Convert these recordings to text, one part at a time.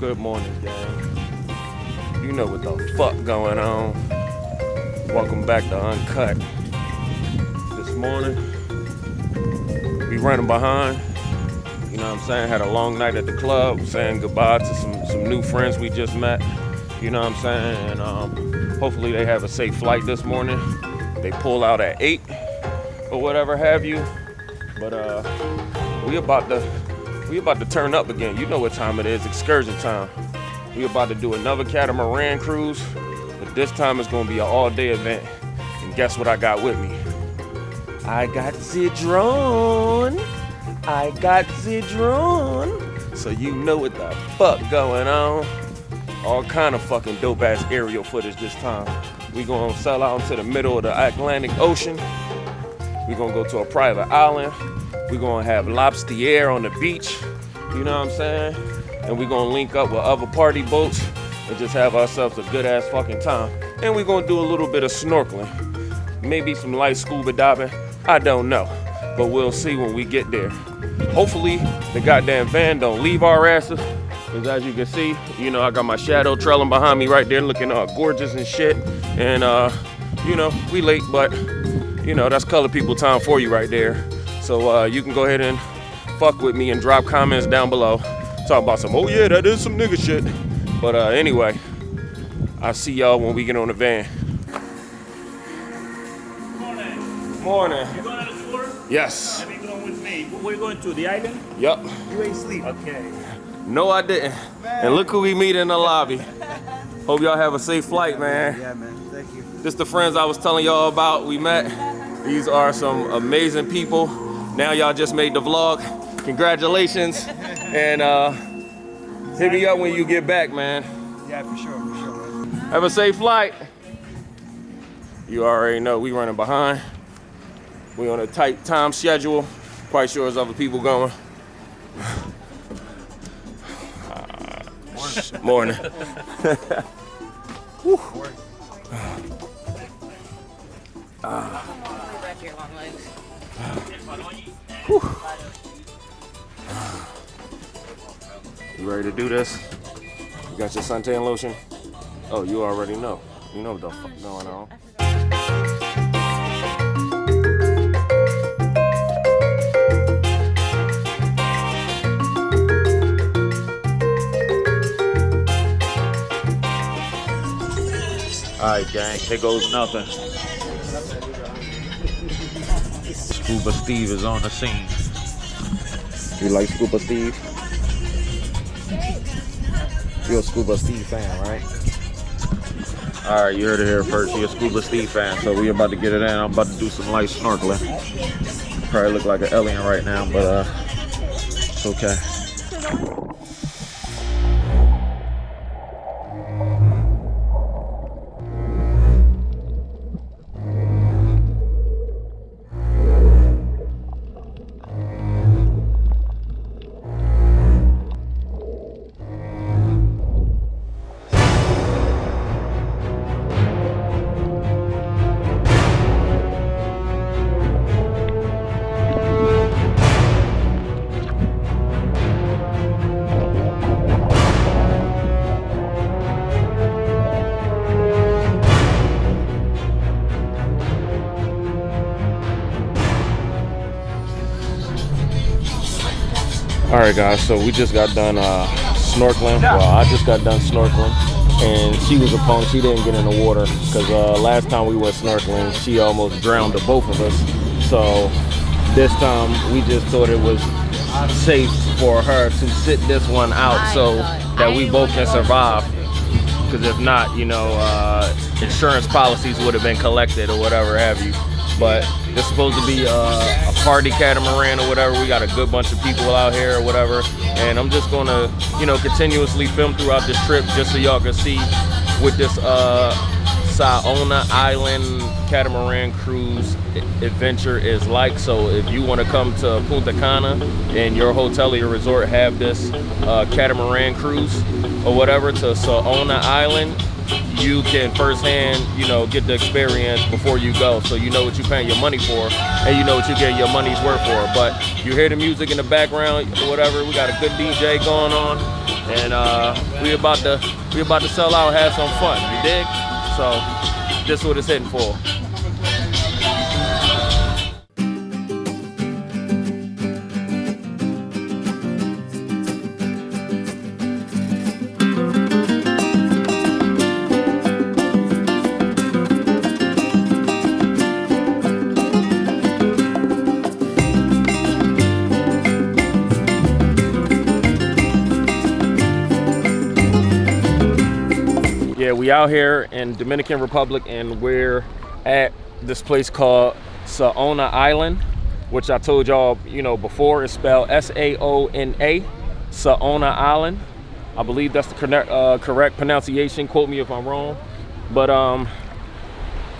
Good morning, gang. You know what the fuck going on. Welcome back to Uncut. This morning, we running behind. You know what I'm saying? Had a long night at the club, saying goodbye to some new friends we just met. You know what I'm saying? And hopefully they have a safe flight this morning. They pull out at 8 or whatever have you. But we about to turn up again. You know what time it is, excursion time. We about to do another catamaran cruise, but this time it's gonna be an all-day event. And guess what I got with me? I got the drone. So you know what the fuck going on. All kind of fucking dope ass aerial footage this time. We gonna sail out into the middle of the Atlantic Ocean. We gonna go to a private island. We gonna have lobster on the beach. You know what I'm saying? And we gonna link up with other party boats and just have ourselves a good ass fucking time. And we gonna do a little bit of snorkeling. Maybe some light scuba diving. I don't know. But we'll see when we get there. Hopefully the goddamn van don't leave our asses. Cause as you can see, you know, I got my shadow trailing behind me right there looking gorgeous and shit. And you know, we late, but you know, that's color people time for you right there. So you can go ahead and fuck with me and drop comments down below. Talk about some, oh yeah, that is some nigga shit. But anyway, I'll see y'all when we get on the van. Morning. Morning. You going on a tour? Yes. Have you going with me? Where you going to? The island? Yep. You ain't sleep. Okay. No, I didn't. Man. And look who we meet in the lobby. Hope y'all have a safe flight, man. Yeah, man. Thank you. Just the friends I was telling y'all about we met. These are some amazing people. Now y'all just made the vlog. Congratulations. And hit me up when you get back, man. Yeah, for sure, man. Have a safe flight. You already know we running behind. We on a tight time schedule. Quite sure there's other people going. Morning. Whew. Whew. You ready to do this? You got your suntan lotion? Oh, you already know. You know what the fuck going on. Alright, gang, here goes nothing. Scuba Steve is on the scene. You like Scuba Steve? You're a Scuba Steve fan, right? Alright, you heard it here first. You're a Scuba Steve fan, so we about to get it in. I'm about to do some light snorkeling. Probably look like an alien right now, but it's okay. Alright guys, so we just got done snorkeling. Well, I just got done snorkeling and she was a punk. She didn't get in the water because last time we went snorkeling, she almost drowned the both of us. So this time we just thought it was safe for her to sit this one out so that we both can survive. Because if not, you know, insurance policies would have been collected or whatever have you. But it's supposed to be a party catamaran or whatever. We got a good bunch of people out here or whatever. And I'm just gonna, you know, continuously film throughout this trip just so y'all can see what this Saona Island catamaran cruise adventure is like. So if you want to come to Punta Cana and your hotel or your resort have this catamaran cruise or whatever to Saona Island, you can firsthand, you know, get the experience before you go. So you know what you're paying your money for, and you know what you get your money's worth for. But you hear the music in the background or whatever. We got a good DJ going on, and we about to sell out, have some fun. You dig? So this is what it's hitting for. Yeah, we out here in Dominican Republic, and we're at this place called Saona Island, which I told y'all, you know, before. It's spelled S-A-O-N-A, Saona Island. I believe that's the correct pronunciation. Quote me if I'm wrong. But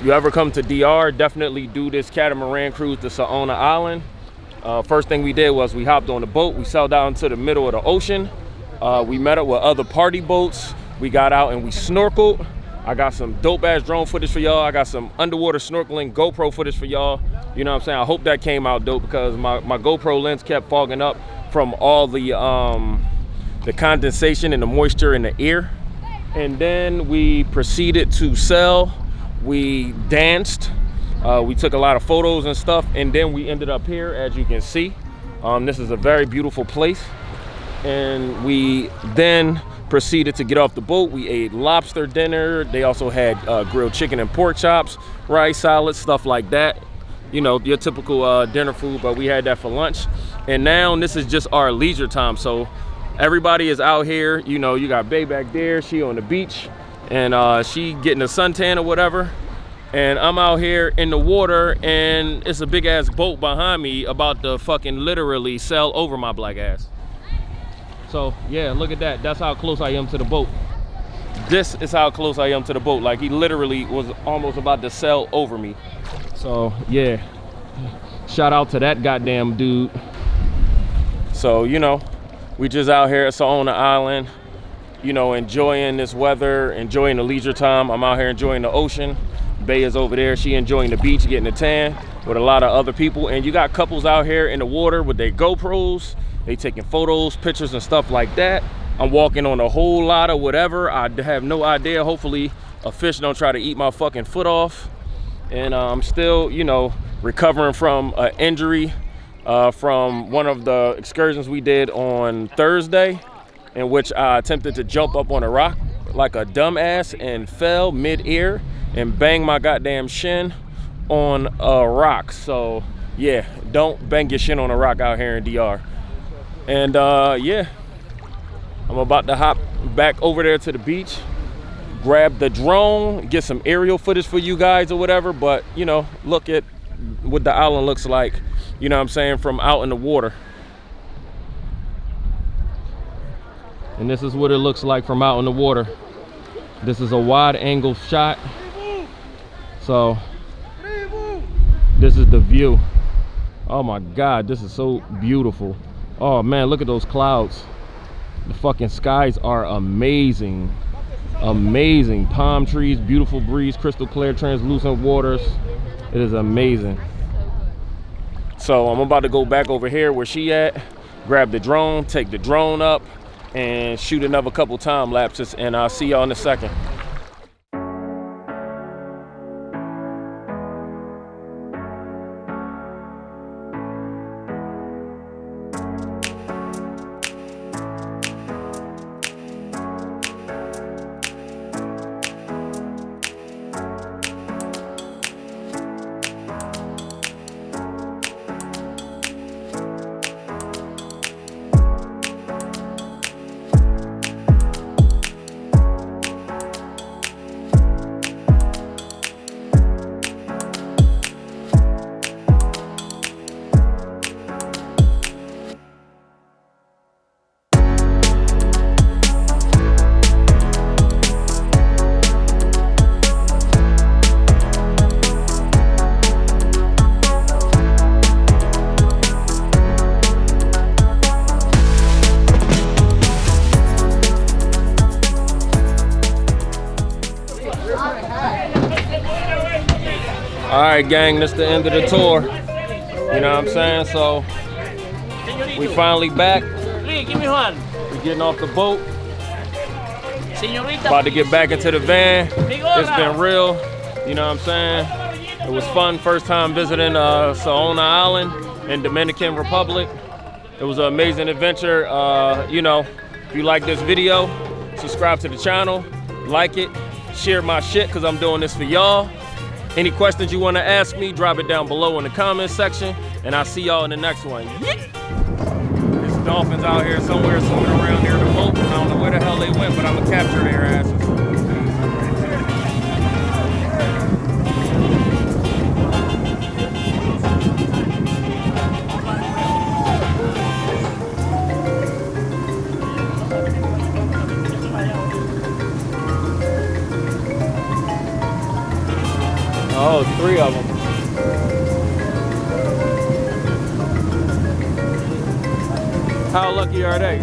you ever come to DR, definitely do this catamaran cruise to Saona Island. First thing we did was we hopped on the boat. We sailed out into the middle of the ocean. We met up with other party boats. We got out and we snorkeled. I got some dope ass drone footage for y'all. I got some underwater snorkeling GoPro footage for y'all. You know what I'm saying? I hope that came out dope, because my GoPro lens kept fogging up from all the condensation and the moisture in the air. And then we proceeded to sail. We danced. We took a lot of photos and stuff, and then we ended up here, as you can see. This is a very beautiful place. And we then proceeded to get off the boat. We ate lobster dinner. They also had grilled chicken and pork chops, rice, salad, stuff like that. You know, your typical dinner food, but we had that for lunch. And now this is just our leisure time. So everybody is out here. You know, you got Bae back there. She on the beach, and she getting a suntan or whatever. And I'm out here in the water, and it's a big ass boat behind me about to fucking literally sail over my black ass. So yeah, look at that. That's how close I am to the boat. This is how close I am to the boat. Like, he literally was almost about to sail over me. So yeah, shout out to that goddamn dude. So, you know, we just out here at Saona Island, you know, enjoying this weather, enjoying the leisure time. I'm out here enjoying the ocean. Bae is over there. She enjoying the beach, getting a tan with a lot of other people. And you got couples out here in the water with their GoPros. They taking photos, pictures, and stuff like that. I'm walking on a whole lot of whatever. I have no idea. Hopefully a fish don't try to eat my fucking foot off. And I'm still, you know, recovering from an injury from one of the excursions we did on Thursday, in which I attempted to jump up on a rock like a dumbass and fell mid-air and banged my goddamn shin on a rock. So yeah, don't bang your shin on a rock out here in DR. And yeah, I'm about to hop back over there to the beach, grab the drone, get some aerial footage for you guys or whatever. But, you know, look at what the island looks like, you know what I'm saying, from out in the water. And this is what it looks like from out in the water. This is a wide angle shot. So this is the view. Oh my God, this is so beautiful. Oh man, look at those clouds. The fucking skies are amazing. Amazing. Palm trees, beautiful breeze, crystal clear, translucent waters. It is amazing. So I'm about to go back over here where she at, grab the drone, take the drone up, and shoot another couple time lapses, and I'll see y'all in a second. All right, gang, that's the end of the tour. You know what I'm saying? So we finally back. Please, give me one. We getting off the boat. Señorita. About to get back into the van. It's been real. You know what I'm saying? It was fun. First time visiting Saona Island in Dominican Republic. It was an amazing adventure. You know, if you like this video, subscribe to the channel, like it, share my shit, because I'm doing this for y'all. Any questions you want to ask me, drop it down below in the comments section, and I'll see y'all in the next one. There's dolphins out here somewhere swimming around near the boat. I don't know where the hell they went, but I'm going to capture their asses. Oh, 3 of them. How lucky are they?